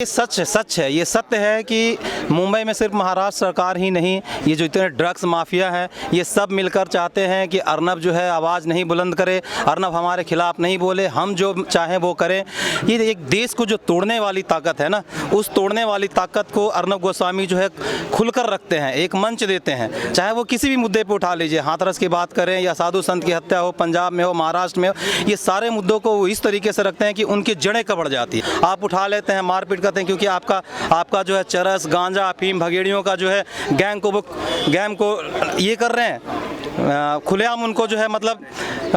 ये सच है, ये सत्य है कि मुंबई में सिर्फ महाराष्ट्र सरकार ही नहीं, ये जो इतने ड्रग्स माफिया हैं ये सब मिलकर चाहते हैं कि अर्नब जो है आवाज़ नहीं बुलंद करे, अर्नब हमारे खिलाफ नहीं बोले, हम जो चाहें वो करें। ये एक देश को जो तोड़ने वाली ताकत है ना, उस तोड़ने वाली ताकत को अर्नब गोस्वामी जो है खुलकर रखते हैं, एक मंच देते हैं। चाहे वो किसी भी मुद्दे पर उठा लीजिए, हाथरस की बात करें या साधु संत की हत्या हो, पंजाब में हो, महाराष्ट्र में हो, ये सारे मुद्दों को वो इस तरीके से रखते हैं कि उनकी जड़ें कबड़ जाती है। आप उठा लेते हैं, मारपीट करते हैं, क्योंकि आपका जो है चरस, गांजा, अफीम, भगेड़ियों का जो है गैंग को ये कर रहे हैं, खुलेआम उनको जो है मतलब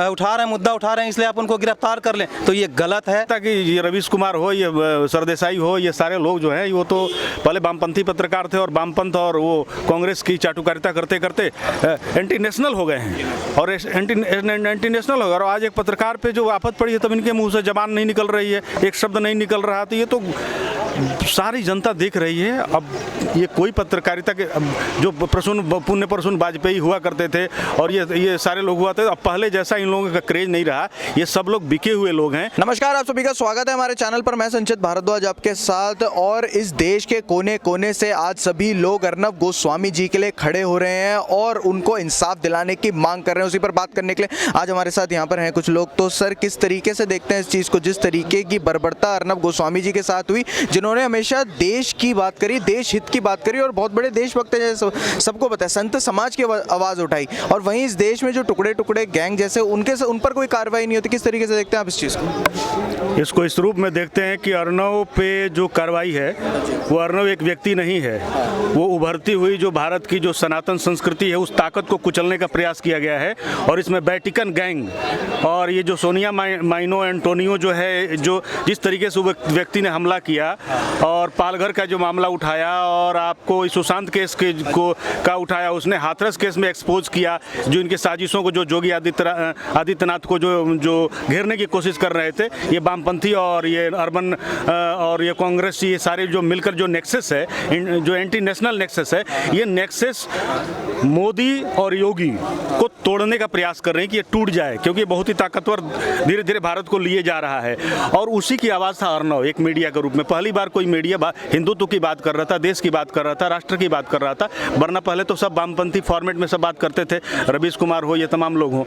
उठा रहे हैं, मुद्दा उठा रहे हैं, इसलिए आप उनको गिरफ्तार कर लें, तो ये गलत है। ताकि ये रवीश कुमार हो, ये सरदेसाई हो, ये सारे लोग जो हैं वो तो पहले वामपंथी पत्रकार थे और वामपंथ और वो कांग्रेस की चाटुकारिता करते करते एंटी नेशनल हो गए हैं और एंटी नेशनल हो गए। और आज एक पत्रकार पे जो आफत पड़ी है तब इनके मुंह से जबान नहीं निकल रही है, एक शब्द नहीं निकल रहा, तो ये तो सारी जनता देख रही है। अब ये कोई पत्रकारिता के जो पुण्य प्रसून वाजपेयी हुआ करते थे और ये सारे लोग हुआ थे, अब पहले जैसा इन लोगों का क्रेज नहीं रहा, ये सब लोग बिके हुए लोग हैं। नमस्कार, आप सभी का स्वागत है हमारे चैनल पर। मैं संचित भारद्वाज आपके साथ, और इस देश के कोने कोने से आज सभी लोग अर्नब गोस्वामी जी के लिए खड़े हो रहे हैं और उनको इंसाफ दिलाने की मांग कर रहे हैं। उसी पर बात करने के लिए आज हमारे साथ यहाँ पर हैं कुछ लोग। तो सर, किस तरीके से देखते हैं इस चीज़ को, जिस तरीके की बर्बरता अर्नब गोस्वामी जी के साथ हुई, जिन्होंने हमेशा देश की बात करी, देश हित की बात करी और बहुत बड़े देशभक्त हैं, सबको पता है, संत समाज की आवाज़ उठाई, और वहीं इस देश में जो टुकड़े टुकड़े गैंग जैसे उन पर कोई कार्रवाई नहीं होती। किस तरीके से देखते हैं आप इस चीज़ को? इसको इस रूप में देखते हैं कि अर्नब पे जो कार्रवाई है वो अर्नब एक व्यक्ति नहीं है, वो उभरती हुई जो भारत की जो सनातन संस्कृति है उस ताकत को कुचलने का प्रयास किया गया है। और इसमें वैटिकन गैंग और ये जो सोनिया माइनो एंटोनियो जो है, जो जिस तरीके से व्यक्ति ने हमला किया और पालघर का जो मामला उठाया और आपको इस सुशांत केस का उठाया, उसने हाथरस केस में एक्सपोज किया, जो इनके साजिशों को जो योगी आदित्यनाथ को जो घेरने की कोशिश कर रहे थे, ये वामपंथी और ये अर्बन और ये कांग्रेस, ये सारे जो मिलकर जो नेक्सस है, जो एंटी नेशनल नेक्सस है, ये नेक्सस मोदी और योगी को तोड़ने का प्रयास कर रहे हैं कि ये टूट जाए, क्योंकि बहुत ही ताकतवर धीरे धीरे भारत को लिए जा रहा है। और उसी की आवाज़ था अर्नब, एक मीडिया के रूप में। पहली बार कोई मीडिया हिंदुत्व की बात कर रहा था, देश की बात कर रहा था, राष्ट्र की बात कर रहा था, वरना पहले तो सब वामपंथी फॉर्मेट में सब बात करते थे, रवीश कुमार हो, ये तमाम लोग हों।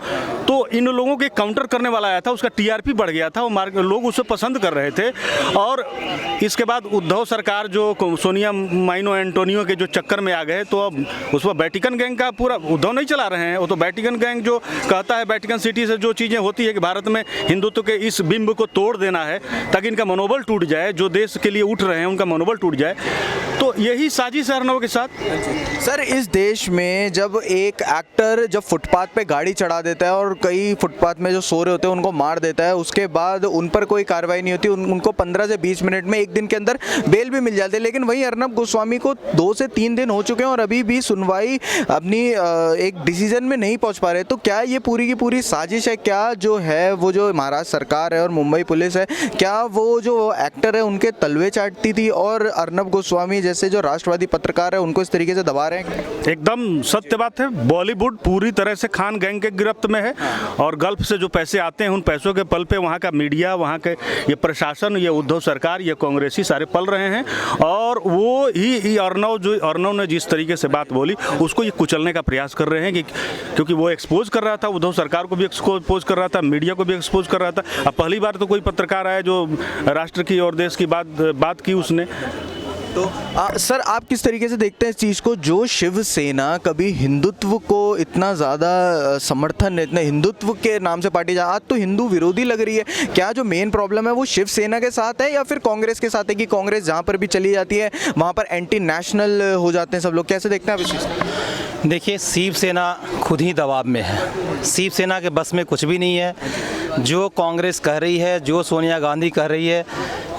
तो इन लोगों के काउंटर करने वाला आया था, उसका टीआरपी बढ़ गया था, वो लोग उसे पसंद कर रहे थे। और इसके बाद उद्धव सरकार जो सोनिया माइनो एंटोनियो के जो चक्कर में आ गए, तो अब उस पर वैटिकन गैंग का पूरा उद्धव नहीं चला रहे हैं, वो तो वैटिकन गैंग जो कहता है, वैटिकन सिटी से जो चीज़ें होती है कि भारत में हिंदुत्व के इस बिंब को तोड़ देना है ताकि इनका मनोबल टूट जाए, जो देश के लिए उठ रहे हैं उनका मनोबल टूट जाए। तो यही साजिश है अर्नब के साथ। सर, इस देश में जब एक एक्टर जब फुटपाथ पे गाड़ी चढ़ा देता है और कई फुटपाथ में जो सो रहे होते हैं उनको मार देता है, उसके बाद उन पर कोई कार्रवाई नहीं होती, उनको 15 से 20 मिनट में, एक दिन के अंदर बेल भी मिल जाती है, लेकिन वहीं अर्नब गोस्वामी को 2 से 3 दिन हो चुके हैं और अभी भी सुनवाई अपनी एक डिसीजन में नहीं पहुंच पा रहे। तो क्या ये पूरी की पूरी साजिश है? क्या जो है वो जो महाराष्ट्र सरकार है और मुंबई पुलिस है, क्या वो जो एक्टर है उनके तलवे चाटती थी और अर्नब गोस्वामी जैसे जो राष्ट्रवादी पत्रकार है उनको इस तरीके से दबा रहे हैं? एकदम सत्य बात है। बॉलीवुड पूरी तरह से खान गैंग के गिरफ्त में है और गल्फ से जो पैसे आते हैं उन पैसों के पल पे वहाँ का मीडिया, वहाँ के ये प्रशासन, ये उद्धव सरकार, ये कांग्रेसी सारे पल रहे हैं। और वो ही अर्नब ने जिस तरीके से बात बोली उसको ये कुचलने का प्रयास कर रहे हैं, क्योंकि वो एक्सपोज कर रहा था, उद्धव सरकार को भी एक्सपोज कर रहा था, मीडिया को भी एक्सपोज कर रहा था। अब पहली बार तो कोई पत्रकार आया जो राष्ट्र की और देश की बात की उसने। तो सर, आप किस तरीके से देखते हैं इस चीज़ को, जो शिवसेना कभी हिंदुत्व को इतना ज़्यादा समर्थन, इतने हिंदुत्व के नाम से पार्टी आज तो हिंदू विरोधी लग रही है, क्या जो मेन प्रॉब्लम है वो शिवसेना के साथ है या फिर कांग्रेस के साथ है कि कांग्रेस जहाँ पर भी चली जाती है वहाँ पर एंटी नेशनल हो जाते हैं सब लोग? कैसे देखते हैं आप इस चीज़ को? देखिए, शिवसेना खुद ही दबाव में है, शिवसेना के बस में कुछ भी नहीं है। जो कांग्रेस कह रही है, जो सोनिया गांधी कह रही है,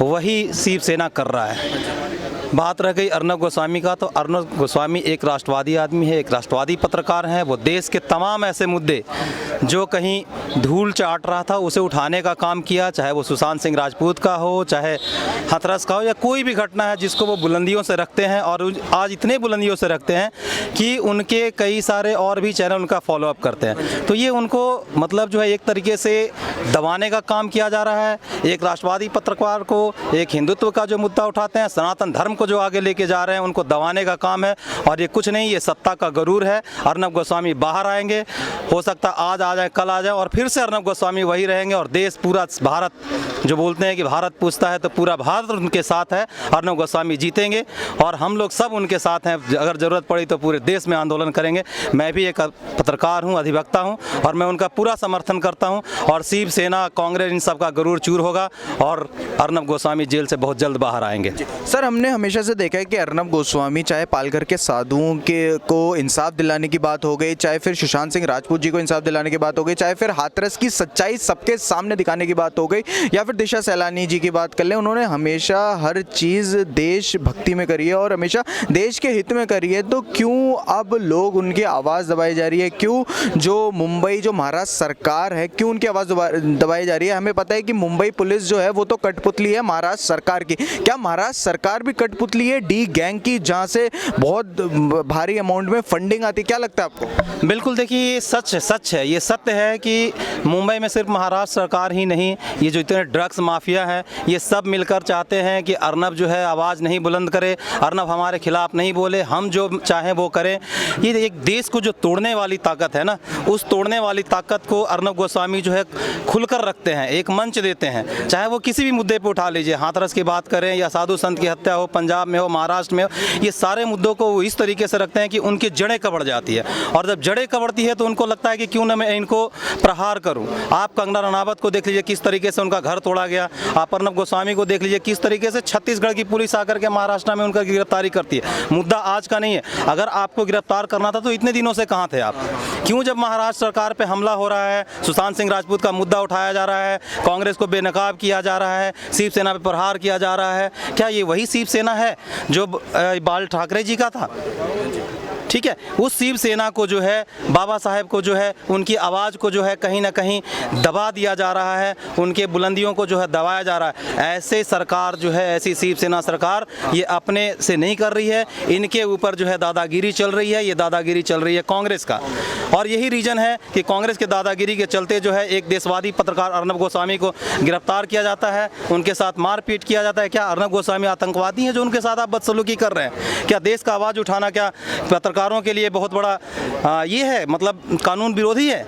वही शिवसेना कर रहा है। बात रह गई अर्नब गोस्वामी का, तो अर्नब गोस्वामी एक राष्ट्रवादी आदमी है, एक राष्ट्रवादी पत्रकार हैं। वो देश के तमाम ऐसे मुद्दे जो कहीं धूल चाट रहा था उसे उठाने का काम किया, चाहे वो सुशांत सिंह राजपूत का हो, चाहे हाथरस का हो, या कोई भी घटना है जिसको वो बुलंदियों से रखते हैं। और आज इतने बुलंदियों से रखते हैं कि उनके कई सारे और भी चैनल उनका फॉलोअप करते हैं। तो ये उनको मतलब जो है एक तरीके से दबाने का काम किया जा रहा है। एक राष्ट्रवादी पत्रकार को, एक हिंदुत्व का जो मुद्दा उठाते हैं, सनातन धर्म को जो आगे लेके जा रहे हैं, उनको दबाने का काम है। और ये कुछ नहीं, ये सत्ता का गरूर है। अर्नब गोस्वामी बाहर आएंगे, हो सकता आज आ जाए, कल आ जाए, और फिर से अर्नब गोस्वामी वही रहेंगे। और देश पूरा भारत, जो बोलते हैं कि भारत पूछता है, तो पूरा भारत उनके साथ है। अर्नब गोस्वामी जीतेंगे और हम लोग सब उनके साथ हैं। अगर ज़रूरत पड़ी तो पूरे देश में आंदोलन करेंगे। मैं भी एक पत्रकार हूं, अधिवक्ता हूं, और मैं उनका पूरा समर्थन करता हूं। और शिवसेना, कांग्रेस, इन सब का गरूर चूर होगा और अर्नब गोस्वामी जेल से बहुत जल्द बाहर आएंगे। सर, हमने हमेशा से देखा है कि अर्नब गोस्वामी, चाहे पालघर के साधुओं को इंसाफ दिलाने की बात हो गई, चाहे फिर सुशांत सिंह राजपूत जी को इंसाफ दिलाने की बात हो गई, चाहे फिर हाथरस की सच्चाई सबके सामने दिखाने की बात हो गई, या फिर दिशा सैलानी जी की बात कर लें, उन्होंने हमेशा हर चीज़ देशभक्ति में करी है और हमेशा देश के हित में करी है। तो क्यों अब लोग उनकी आवाज़ दबाई जा रही है? क्यों जो मुंबई, जो महाराष्ट्र सरकार है, क्यों उनकी आवाज़ दबाई जा रही है? हमें पता है कि मुंबई पुलिस जो है वो तो कठपुतली है महाराष्ट्र सरकार की। क्या महाराष्ट्र सरकार भी कठपुतली है डी गैंग की, जहाँ से बहुत भारी अमाउंट में फंडिंग आती है? क्या लगता है आपको? बिल्कुल, देखिए ये सच है, ये सत्य है कि मुंबई में सिर्फ महाराष्ट्र सरकार ही नहीं, ये जो इतने ड्रग्स माफिया है, ये सब मिलकर चाहते हैं कि अर्नब जो है आवाज़ नहीं बुलंद करे, अर्नब हमारे खिलाफ नहीं बोले, हम जो चाहें वो करें। ये एक देश को जो तोड़ने वाली ताकत है ना, उस तोड़ने वाली ताकत को अर्नब गोस्वामी जो है खुलकर रखते हैं, एक मंच देते हैं। चाहे वो किसी भी मुद्दे पर उठा लीजिए, हाथरस की बात करें या साधु संत की हत्या हो, पंजाब में हो, महाराष्ट्र में हो, ये सारे मुद्दों को वो इस तरीके से रखते हैं कि उनकी जड़ें कबड़ जाती है। और जब जड़ें कबड़ती है तो उनको लगता है कि क्यों ना मैं इनको प्रहार करूं। आप कंगना रनावत को देख लीजिए, किस तरीके से उनका घर तोड़ा गया। आप अर्नब गोस्वामी को देख लीजिए, किस तरीके से छत्तीसगढ़ की पुलिस आकर के महाराष्ट्र में उनका गिरफ्तारी करती है। मुद्दा आज का नहीं है। अगर आपको गिरफ्तार करना था तो इतने दिनों से कहाँ थे आप? क्यों जब महाराष्ट्र सरकार पे हमला हो रहा है, सुशांत सिंह राजपूत का मुद्दा उठाया जा रहा है, कांग्रेस को बेनकाब किया जा रहा है, शिवसेना पे प्रहार किया जा रहा है, क्या ये वही शिवसेना है जो बाल ठाकरे जी का था? ठीक है, उस शिवसेना को जो है, बाबा साहेब को जो है, उनकी आवाज़ को जो है कहीं ना कहीं दबा दिया जा रहा है, उनके बुलंदियों को जो है दबाया जा रहा है। ऐसे सरकार जो है, ऐसी शिवसेना सरकार ये अपने से नहीं कर रही है, इनके ऊपर जो है दादागिरी चल रही है। ये दादागिरी चल रही है कांग्रेस का, और यही रीज़न है कि कांग्रेस के दादागिरी के चलते जो है एक देशवादी पत्रकार अर्नब गोस्वामी को गिरफ्तार किया जाता है, उनके साथ मारपीट किया जाता है। क्या अर्नब गोस्वामी आतंकवादी हैं जो उनके साथ आप बदसलूकी कर रहे हैं? क्या देश का आवाज़ उठाना क्या पत्रकारों के लिए बहुत बड़ा ये है, मतलब कानून विरोधी है?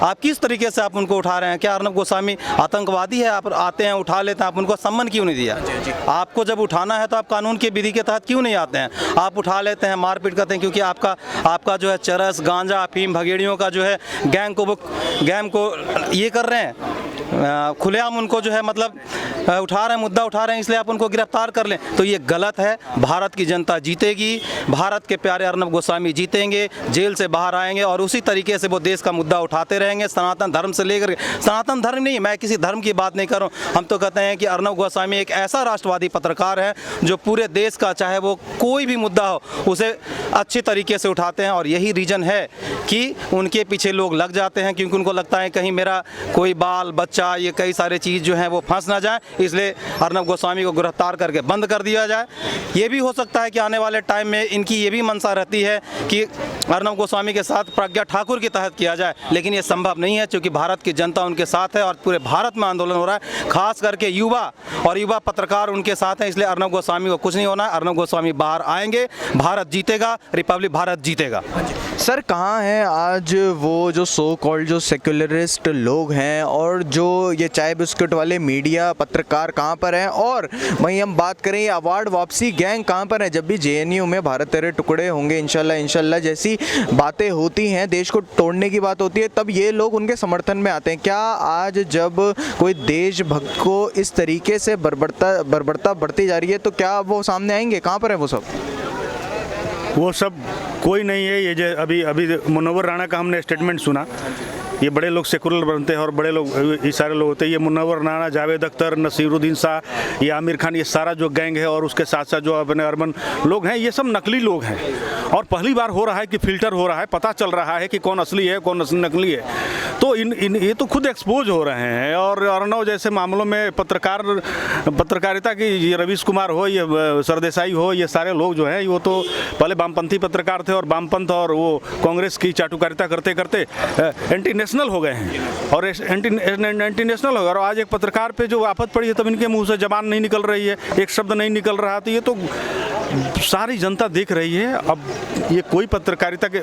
आप किस तरीके से आप उनको उठा रहे हैं? क्या अर्नब गोस्वामी आतंकवादी है? आप आते हैं, उठा लेते हैं, आप उनको सम्मान क्यों नहीं दिया? आपको जब उठाना है तो आप कानून के विधि के तहत क्यों नहीं आते हैं? आप उठा लेते हैं, मारपीट करते हैं, क्योंकि आपका जो है चरस, गांजा, अफीम, भगेड़ियों का जो है गैंग को ये कर रहे हैं, खुलेआम उनको जो है मतलब उठा रहे हैं, मुद्दा उठा रहे हैं, इसलिए आप उनको गिरफ्तार कर लें। तो ये गलत है। भारत की जनता जीतेगी, भारत के प्यारे अर्नब गोस्वामी जीतेंगे, जेल से बाहर आएंगे और उसी तरीके से वो देश का मुद्दा उठाते रहेंगे। सनातन धर्म से लेकर, सनातन धर्म नहीं, मैं किसी धर्म की बात नहीं कर रहा हूँ, हम तो कहते हैं कि अर्नब गोस्वामी एक ऐसा राष्ट्रवादी पत्रकार है जो पूरे देश का, चाहे वो कोई भी मुद्दा हो, उसे अच्छी तरीके से उठाते हैं। और यही रीज़न है कि उनके पीछे लोग लग जाते हैं, क्योंकि उनको लगता है कहीं मेरा कोई बाल बच्चा, ये कई सारे चीज़ जो हैं वो फंस ना जाए, इसलिए अर्नब गोस्वामी को गिरफ्तार करके बंद कर दिया जाए। ये भी हो सकता है कि आने वाले टाइम में इनकी ये भी मंशा रहती है कि अर्नब गोस्वामी के साथ प्रज्ञा ठाकुर के तहत किया जाए, लेकिन ये संभव नहीं है, क्योंकि भारत की जनता उनके साथ है और पूरे भारत में आंदोलन हो रहा है, खास करके युवा और युवा पत्रकार उनके साथ हैं। इसलिए अर्नब गोस्वामी को कुछ नहीं होना है। अर्नब गोस्वामी बाहर आएंगे, भारत जीतेगा, रिपब्लिक भारत जीतेगा। सर, कहाँ हैं आज वो जो सो कॉल्ड जो सेक्युलरिस्ट लोग हैं और जो ये चाय बिस्कुट वाले मीडिया पत्रकार कहाँ पर हैं? और वहीं हम बात करें अवार्ड वापसी गैंग कहाँ पर है? जब भी जेएनयू में भारत तेरे टुकड़े होंगे इंशाल्लाह जैसी बातें होती हैं, देश को तोड़ने की बात होती है, तब ये लोग उनके समर्थन में आते हैं। क्या आज जब कोई देशभक्त को इस तरीके से बर्बरता बढ़ती जा रही है तो क्या वो सामने आएंगे? कहाँ पर है वो सब? वो सब कोई नहीं है। ये जो अभी मुनव्वर राणा का हमने स्टेटमेंट सुना ये बड़े लोग सेकुलर बनते हैं और बड़े लोग ये सारे लोग होते हैं। ये मुनव्वर राणा, जावेद अख्तर, नसीरुद्दीन शाह, ये आमिर खान, ये सारा जो गैंग है और उसके साथ साथ जो अपने अर्बन लोग हैं, ये सब नकली लोग हैं। और पहली बार हो रहा है कि फिल्टर हो रहा है, पता चल रहा है कि कौन असली है कौन नकली है। तो ये तो खुद एक्सपोज हो रहे हैं। और अर्नव जैसे मामलों में पत्रकारिता की, ये रवीश कुमार हो, ये सरदेसाई हो, ये सारे लोग जो हैं वो तो पहले वामपंथी पत्रकार थे और वामपंथ और वो कांग्रेस की चाटुकारिता करते करते एंटी नेशनल हो गए हैं और एंटी नेशनल हो गए। और आज एक पत्रकार पे जो आफत पड़ी है तब इनके मुंह से जबान नहीं निकल रही है, एक शब्द नहीं निकल रहा। तो ये तो सारी जनता देख रही है। अब ये कोई पत्रकारिता के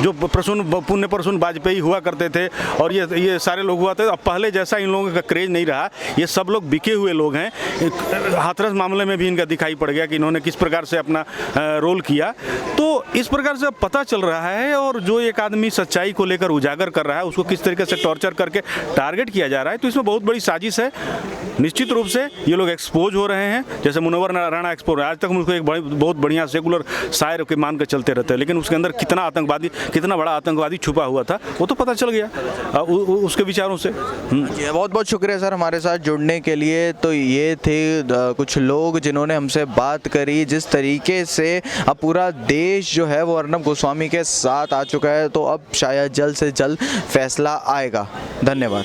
जो पुण्य प्रसून वाजपेयी हुआ करते थे और ये सारे लोग हुआ थे, अब पहले जैसा इन लोगों का क्रेज नहीं रहा। ये सब लोग बिके हुए लोग हैं। हाथरस मामले में भी इनका दिखाई पड़ गया कि इन्होंने किस प्रकार से अपना रोल किया। तो इस प्रकार से पता चल रहा है। और जो एक आदमी सच्चाई को लेकर उजागर कर रहा है उसको किस तरीके से टॉर्चर करके टारगेट किया जा रहा है, तो इसमें बहुत बड़ी साजिश है। निश्चित रूप से ये लोग एक्सपोज हो रहे हैं। जैसे मुनव्वर राणा एक्सपोज, आज तक मुझको एक बहुत बढ़िया सेकुलर शायर के मान के चलते रहते हैं, लेकिन उसके अंदर कितना बड़ा आतंकवादी छुपा हुआ था वो तो पता चल गया उसके विचारों से। बहुत बहुत शुक्रिया सर हमारे साथ जुड़ने के लिए। तो ये थे कुछ लोग जिन्होंने हमसे बात करी। जिस तरीके से अब पूरा देश जो है वो अर्नब गोस्वामी के साथ आ चुका है, तो अब शायद जल्द से जल्द फैसला आएगा। धन्यवाद।